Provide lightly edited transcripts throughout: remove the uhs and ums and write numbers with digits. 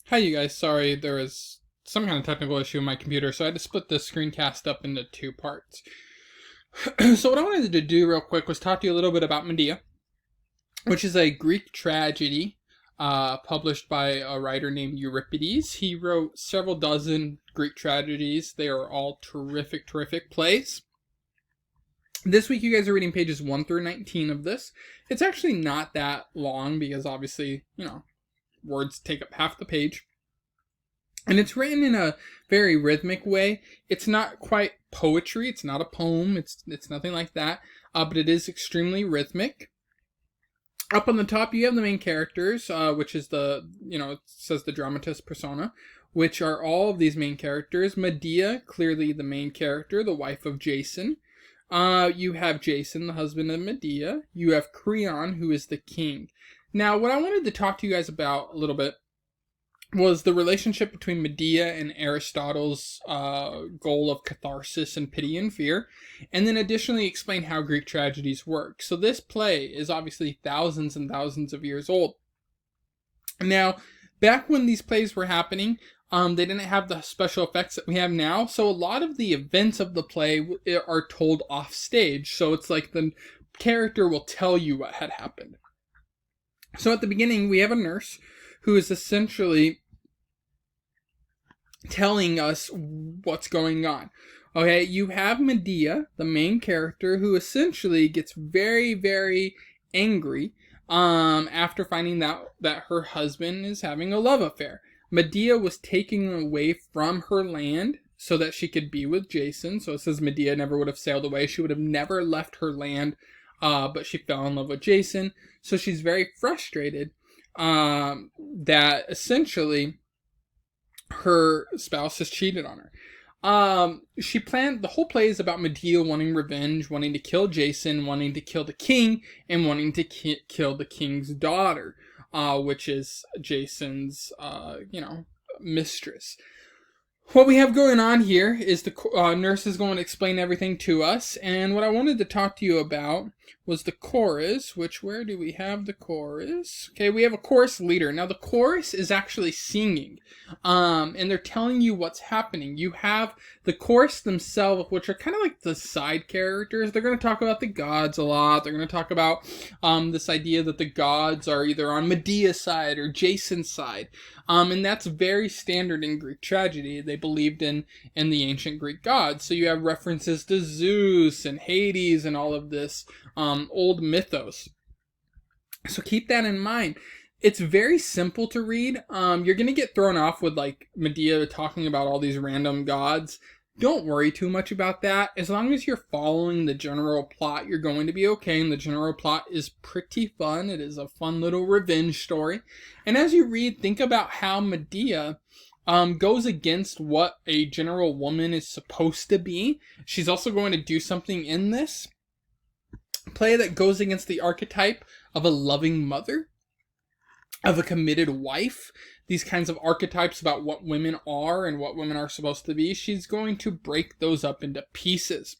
Hi, you guys. Sorry, there was some kind of technical issue in my computer, so I had to split this screencast up into two parts. So, what I wanted to do real quick was talk to you a little bit about Medea, which is a Greek tragedy published by a writer named Euripides. He wrote several dozen Greek tragedies. They are all terrific, terrific plays. This week, you guys are reading pages 1 through 19 of this. It's actually not that long because obviously, words take up half the page. And it's written in a very rhythmic way. It's not quite poetry. It's not a poem. It's nothing like that. But it is extremely rhythmic. Up on the top, you have the main characters, which is it says the dramatis persona, which are all of these main characters. Medea, clearly the main character, the wife of Jason. You have Jason, the husband of Medea. You have Creon, who is the king. Now, what I wanted to talk to you guys about a little bit was the relationship between Medea and Aristotle's goal of catharsis and pity and fear, and then additionally explain how Greek tragedies work. So this play is obviously thousands and thousands of years old. Now, back when these plays were happening, they didn't have the special effects that we have now, so a lot of the events of the play are told off stage. So it's like the character will tell you what had happened. So at the beginning, we have a nurse who is essentially telling us what's going on. Okay, you have Medea, the main character, who essentially gets very, very angry after finding out that her husband is having a love affair. Medea was taken away from her land so that she could be with Jason. So it says Medea never would have sailed away. She would have never left her land, but she fell in love with Jason. So she's very frustrated that essentially her spouse has cheated on her. The whole play is about Medea wanting revenge, wanting to kill Jason, wanting to kill the king, and wanting to kill the king's daughter, which is Jason's, mistress. What we have going on here is the nurse is going to explain everything to us, and what I wanted to talk to you about was the chorus, where do we have the chorus? Okay, we have a chorus leader. Now, the chorus is actually singing, and they're telling you what's happening. You have the chorus themselves, which are kind of like the side characters. They're going to talk about the gods a lot. They're going to talk about this idea that the gods are either on Medea's side or Jason's side. And that's very standard in Greek tragedy. They believed in the ancient Greek gods. So you have references to Zeus and Hades and all of this old mythos. So keep that in mind. It's very simple to read. You're going to get thrown off with like Medea talking about all these random gods. Don't worry too much about that. As long as you're following the general plot, you're going to be okay. And the general plot is pretty fun. It is a fun little revenge story. And as you read, think about how Medea goes against what a general woman is supposed to be. She's also going to do something in this play that goes against the archetype of a loving mother, of a committed wife. These kinds of archetypes about what women are and what women are supposed to be. She's going to break those up into pieces.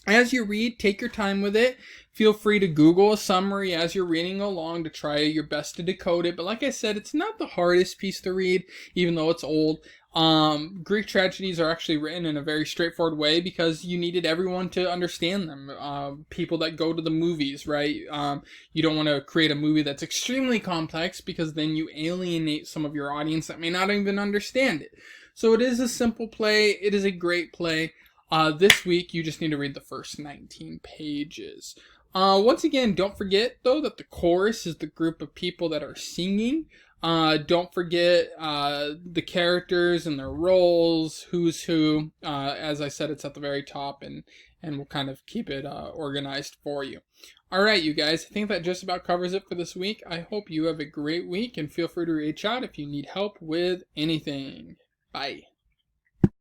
As you read, take your time with it. Feel free to Google a summary as you're reading along to try your best to decode it. But like I said, it's not the hardest piece to read, even though it's old. Greek tragedies are actually written in a very straightforward way because you needed everyone to understand them. People that go to the movies, right? You don't want to create a movie that's extremely complex because then you alienate some of your audience that may not even understand it. So it is a simple play. It is a great play. This week, you just need to read the first 19 pages. Once again, don't forget, though, that the chorus is the group of people that are singing. Don't forget the characters and their roles, who's who. As I said, it's at the very top, and we'll kind of keep it organized for you. All right, you guys, I think that just about covers it for this week. I hope you have a great week, and feel free to reach out if you need help with anything. Bye.